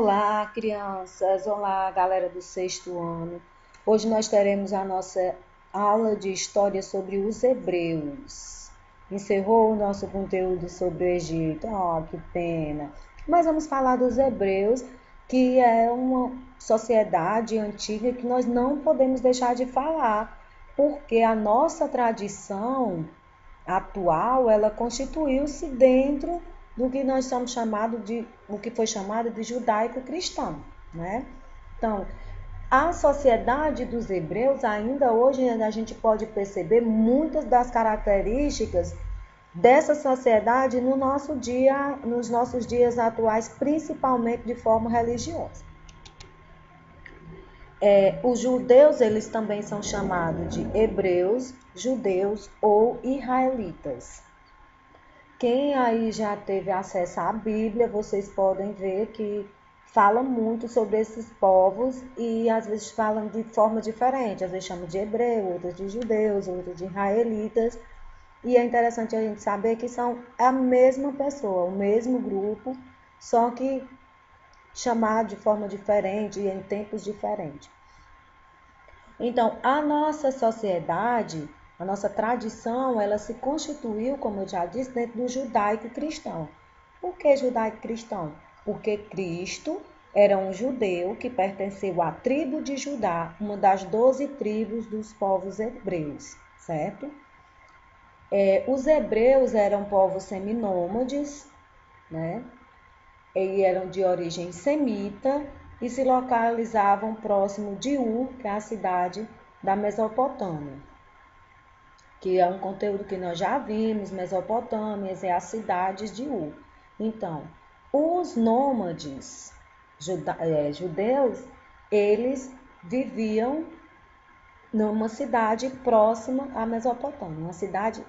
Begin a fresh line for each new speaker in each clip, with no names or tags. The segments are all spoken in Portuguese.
Olá, crianças! Olá, galera do sexto ano! Hoje nós teremos a nossa aula de história sobre os hebreus. Encerrou o nosso conteúdo sobre o Egito. Oh, que pena! Mas vamos falar dos hebreus, que é uma sociedade antiga que nós não podemos deixar de falar, porque a nossa tradição atual, ela constituiu-se dentro do que nós somos chamado de, o que foi chamado de judaico-cristão, né? Então, a sociedade dos hebreus, ainda hoje a gente pode perceber muitas das características dessa sociedade no nosso dia, nos nossos dias atuais, principalmente de forma religiosa. Os judeus, eles também são chamados de hebreus, judeus ou israelitas. Quem aí já teve acesso à Bíblia, vocês podem ver que fala muito sobre esses povos e às vezes falam de forma diferente. Às vezes chamam de hebreu, outros de judeus, outros de israelitas. E é interessante a gente saber que são a mesma pessoa, o mesmo grupo, só que chamado de forma diferente e em tempos diferentes. Então, a nossa sociedade, a nossa tradição, ela se constituiu, como eu já disse, dentro do judaico-cristão. Por que judaico-cristão? Porque Cristo era um judeu que pertenceu à tribo de Judá, uma das 12 tribos dos povos hebreus, certo? Os hebreus eram povos seminômades, né? E eram de origem semita e se localizavam próximo de Ur, que é a cidade da Mesopotâmia, que é um conteúdo que nós já vimos. Mesopotâmia é as cidades de Ur. Então, os nômades judeus, eles viviam numa cidade próxima à Mesopotâmia, uma cidade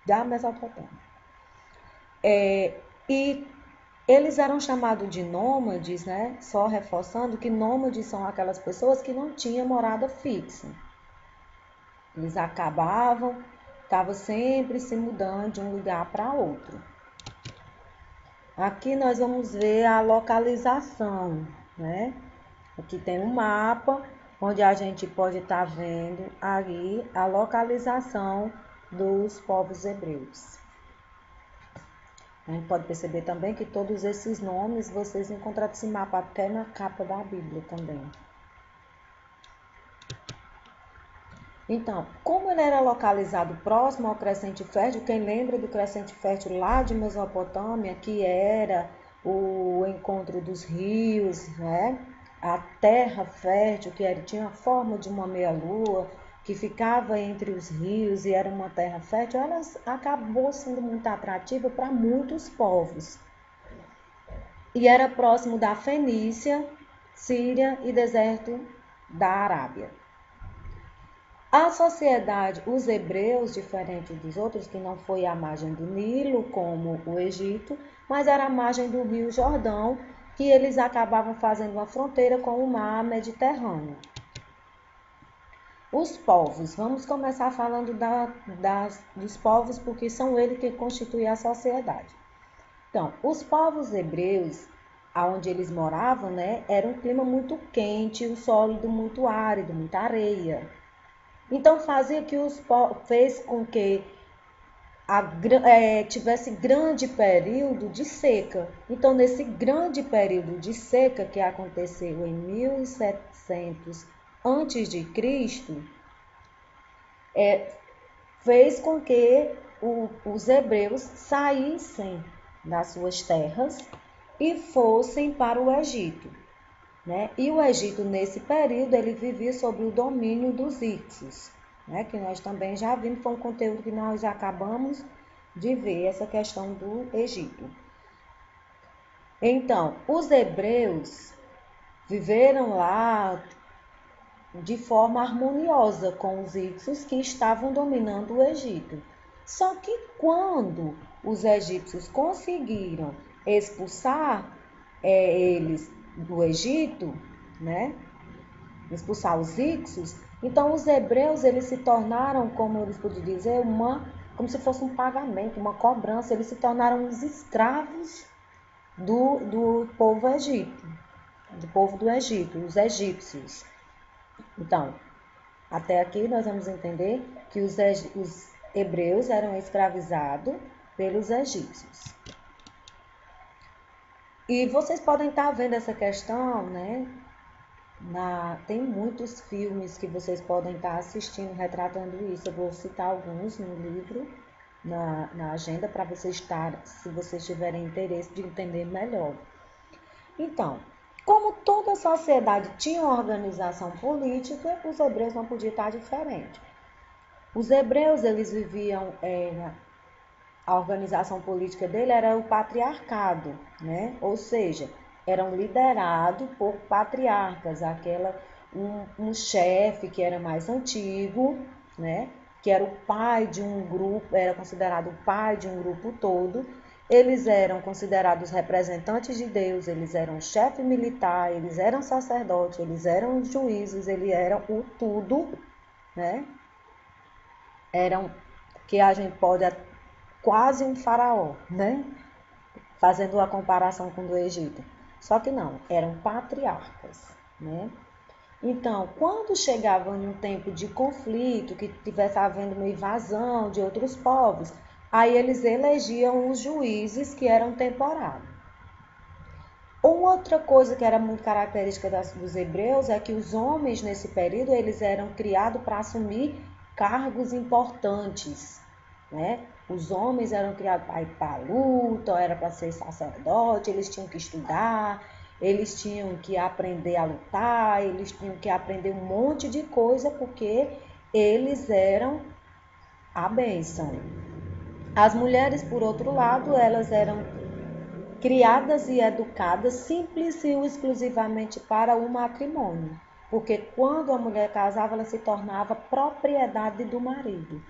da Mesopotâmia. E eles eram chamados de nômades, né? Só reforçando que nômades são aquelas pessoas que não tinham morada fixa. Eles estavam sempre se mudando de um lugar para outro. Aqui nós vamos ver a localização, né? Aqui tem um mapa onde a gente pode estar vendo aí a localização dos povos hebreus. A gente pode perceber também que todos esses nomes vocês encontram esse mapa até na capa da Bíblia também. Então, como ele era localizado próximo ao Crescente Fértil, quem lembra do Crescente Fértil lá de Mesopotâmia, que era o encontro dos rios, né? A terra fértil, que tinha a forma de uma meia-lua, que ficava entre os rios e era uma terra fértil, ela acabou sendo muito atrativa para muitos povos. E era próximo da Fenícia, Síria e deserto da Arábia. A sociedade, os hebreus, diferente dos outros, que não foi à margem do Nilo, como o Egito, mas era à margem do Rio Jordão, que eles acabavam fazendo uma fronteira com o mar Mediterrâneo. Os povos, vamos começar falando dos povos, porque são eles que constituem a sociedade. Então, os povos hebreus, onde eles moravam, né, era um clima muito quente, o solo muito árido, muita areia. Então fazia que fez com que tivesse grande período de seca. Então, nesse grande período de seca que aconteceu em 1700 a.C., fez com que os hebreus saíssem das suas terras e fossem para o Egito. Né? E o Egito, nesse período, ele vivia sob o domínio dos Hicsos, né? Que nós também já vimos, foi um conteúdo que nós já acabamos de ver, essa questão do Egito. Então, os hebreus viveram lá de forma harmoniosa com os Hicsos que estavam dominando o Egito. Só que quando os egípcios conseguiram expulsar eles do Egito, né? Expulsar os Hicsos, então os hebreus eles se tornaram, como eles podiam dizer, como se fosse um pagamento, uma cobrança, eles se tornaram os escravos do povo egípcio, do povo do Egito, os egípcios. Então, até aqui nós vamos entender que os hebreus eram escravizados pelos egípcios. E vocês podem estar vendo essa questão, né? Tem muitos filmes que vocês podem estar assistindo, retratando isso. Eu vou citar alguns no livro, na agenda, para vocês estarem, se vocês tiverem interesse de entender melhor. Então, como toda sociedade tinha uma organização política, os hebreus não podiam estar diferente. Os hebreus, eles viviam, a organização política dele era o patriarcado, né? Ou seja, eram liderados por patriarcas, um chefe que era mais antigo, né? Que era o pai de um grupo, era considerado o pai de um grupo todo. Eles eram considerados representantes de Deus, eles eram chefe militar, eles eram sacerdotes, eles eram juízes, eles eram o tudo, né? Eram, que a gente pode, quase um faraó, né? Fazendo uma comparação com o do Egito. Só que não, eram patriarcas, né? Então, quando chegava em um tempo de conflito, que tivesse havendo uma invasão de outros povos, aí eles elegiam os juízes que eram temporários. Uma outra coisa que era muito característica dos hebreus é que os homens nesse período eles eram criados para assumir cargos importantes, né? Os homens eram criados para ir para a luta, era para ser sacerdote, eles tinham que estudar, eles tinham que aprender a lutar, eles tinham que aprender um monte de coisa porque eles eram a bênção. As mulheres, por outro lado, elas eram criadas e educadas simples e exclusivamente para o matrimônio, porque quando a mulher casava, ela se tornava propriedade do marido.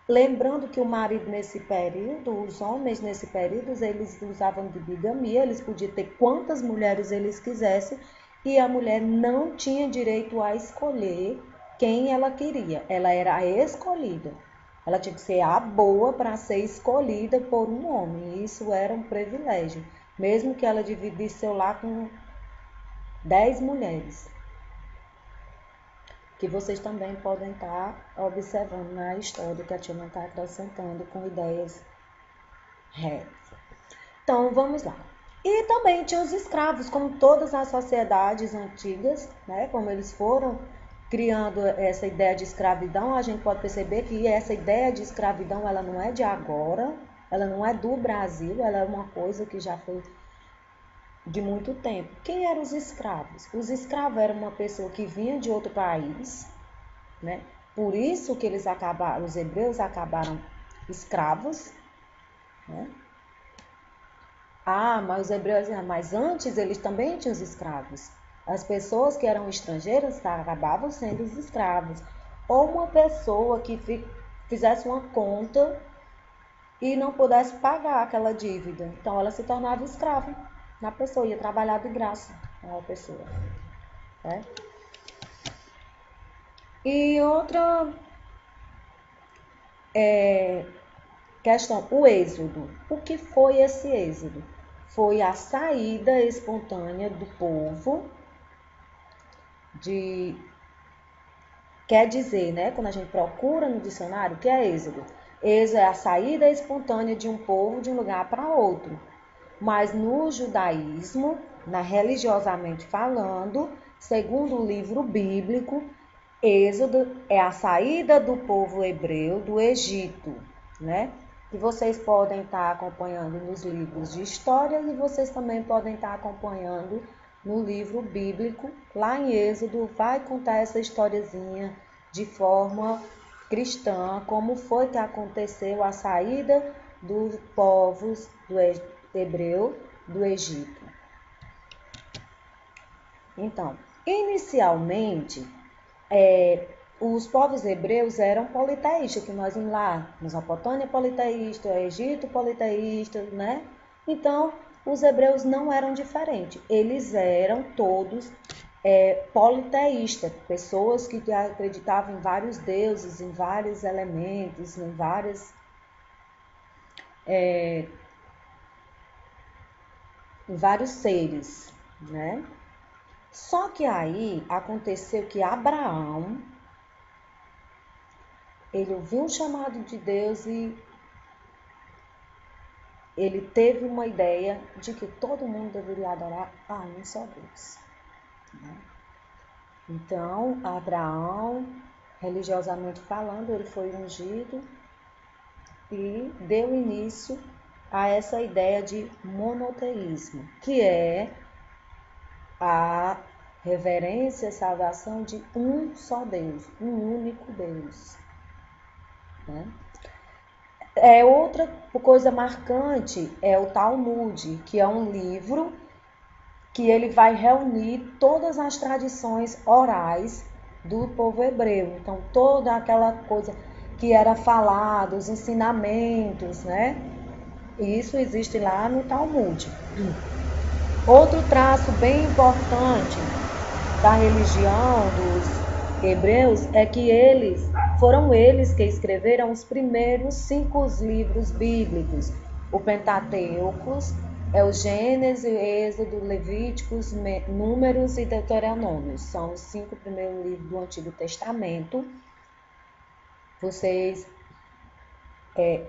Lembrando que o marido nesse período, os homens nesse período, eles usavam de bigamia, eles podiam ter quantas mulheres eles quisessem e a mulher não tinha direito a escolher quem ela queria, ela era a escolhida. Ela tinha que ser a boa para ser escolhida por um homem, e isso era um privilégio, mesmo que ela dividisse seu lar com 10 mulheres, que vocês também podem estar observando na história que a Tia está acrescentando com ideias reais. Então, vamos lá. E também tinha os escravos, como todas as sociedades antigas, né? Como eles foram criando essa ideia de escravidão, a gente pode perceber que essa ideia de escravidão, ela não é de agora, ela não é do Brasil, ela é uma coisa que já foi de muito tempo. Quem eram os escravos? Os escravos eram uma pessoa que vinha de outro país, né? Por isso que os hebreus acabaram escravos, né? Mas os hebreus, mas antes eles também tinham os escravos. As pessoas que eram estrangeiras acabavam sendo os escravos. Ou uma pessoa que fizesse uma conta e não pudesse pagar aquela dívida. Então ela se tornava escrava na pessoa, ia trabalhar de graça a pessoa, né? E outra questão, o êxodo. O que foi esse êxodo? Foi a saída espontânea do povo Quer dizer, né, quando a gente procura no dicionário, o que é êxodo? Êxodo é a saída espontânea de um povo de um lugar para outro. Mas no judaísmo, religiosamente falando, segundo o livro bíblico, êxodo é a saída do povo hebreu do Egito, né? E vocês podem estar acompanhando nos livros de história e vocês também podem estar acompanhando no livro bíblico. Lá em Êxodo vai contar essa historiazinha de forma cristã, como foi que aconteceu a saída dos povos do hebreu do Egito. Então, inicialmente, os povos hebreus eram politeístas, que nós vimos lá, Mesopotâmia politeísta, Egito politeísta, né? Então, os hebreus não eram diferentes, eles eram todos politeístas, pessoas que acreditavam em vários deuses, em vários elementos, em várias em vários seres, né? Só que aí aconteceu que Abraão, ele ouviu um chamado de Deus e ele teve uma ideia de que todo mundo deveria adorar a um só Deus, né? Então, Abraão, religiosamente falando, ele foi ungido e deu início a essa ideia de monoteísmo, que é a reverência e salvação de um só Deus, um único Deus, né? Outra coisa marcante é o Talmud, que é um livro que ele vai reunir todas as tradições orais do povo hebreu. Então, toda aquela coisa que era falado, os ensinamentos, né? Isso existe lá no Talmud. Outro traço bem importante da religião dos hebreus é que foram eles que escreveram os primeiros 5 livros bíblicos. O Pentateuco é o Gênesis, Êxodo, Levíticos, Números e Deuteronômio. São os 5 primeiros livros do Antigo Testamento.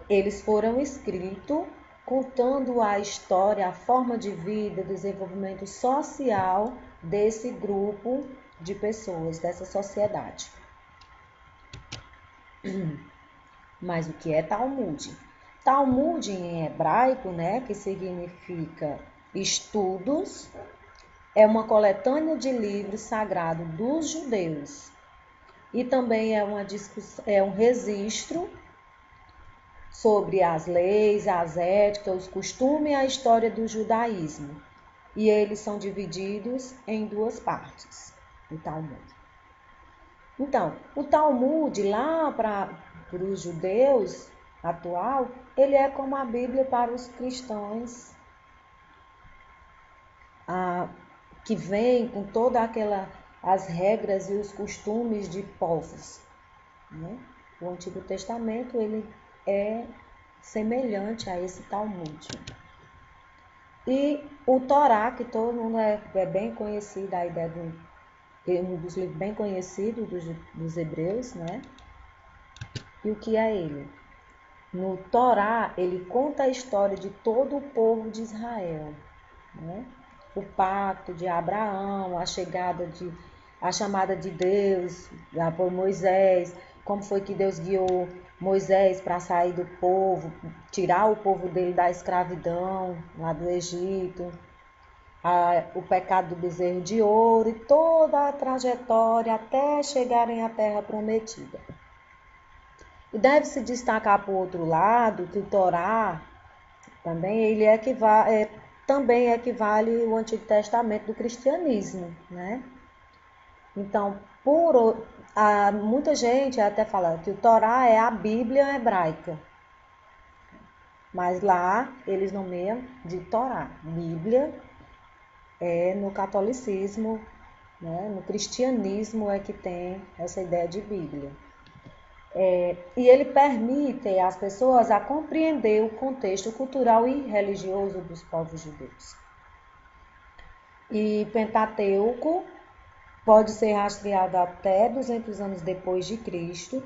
Eles foram escritos contando a história, a forma de vida, o desenvolvimento social desse grupo de pessoas, dessa sociedade. Mas o que é Talmud? Talmud em hebraico, né, que significa estudos, é uma coletânea de livros sagrados dos judeus. E também é um registro sobre as leis, as éticas, os costumes e a história do judaísmo. E eles são divididos em 2 partes, o Talmud. Então, o Talmud, lá para os judeus atual, ele é como a Bíblia para os cristãos, que vem com toda as regras e os costumes de povos, né? O Antigo Testamento, ele é semelhante a esse Talmud. E o Torá, que todo mundo é bem conhecido, a ideia um dos livros bem conhecidos dos hebreus, né? E o que é ele? No Torá, ele conta a história de todo o povo de Israel, né? O pacto de Abraão, a chamada de Deus por Moisés, como foi que Deus guiou Moisés para sair do povo, tirar o povo dele da escravidão lá do Egito, o pecado do bezerro de ouro e toda a trajetória até chegarem à terra prometida. E deve-se destacar, por outro lado, que o Torá também também equivale ao Antigo Testamento do cristianismo, né? Então, muita gente até fala que o Torá é a Bíblia hebraica, mas lá eles nomeiam de Torá. Bíblia é no catolicismo, né? No cristianismo é que tem essa ideia de Bíblia. E ele permite às pessoas a compreender o contexto cultural e religioso dos povos judeus. E Pentateuco pode ser rastreado até 200 anos depois de Cristo,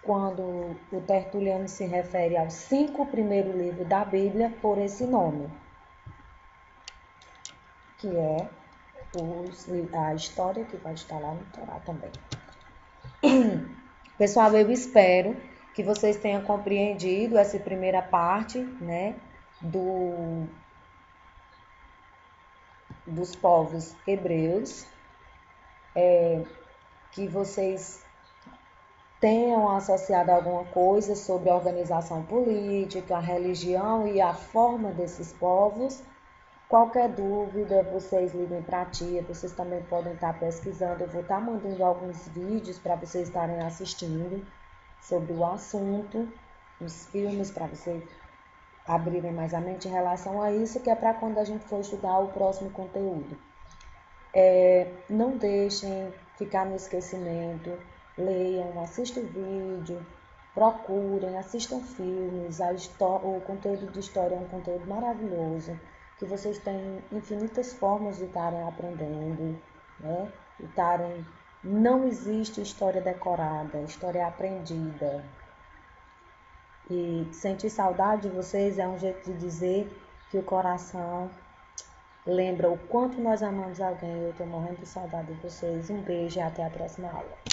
quando o Tertuliano se refere aos 5 primeiros livros da Bíblia por esse nome, que é a história que vai estar lá no Torá também. Pessoal, eu espero que vocês tenham compreendido essa primeira parte, né, dos povos hebreus, que vocês tenham associado alguma coisa sobre a organização política, a religião e a forma desses povos. Qualquer dúvida, vocês liguem para a tia, vocês também podem estar pesquisando. Eu vou estar mandando alguns vídeos para vocês estarem assistindo sobre o assunto, os filmes, para vocês abrirem mais a mente em relação a isso, que é para quando a gente for estudar o próximo conteúdo. Não deixem ficar no esquecimento, leiam, assistam vídeo, procurem, assistam filmes. O conteúdo de história é um conteúdo maravilhoso, que vocês têm infinitas formas de estarem aprendendo, né? De estarem... Não existe história decorada, história aprendida. E sentir saudade de vocês é um jeito de dizer que o coração lembra o quanto nós amamos alguém. Eu estou morrendo de saudade de vocês. Um beijo e até a próxima aula.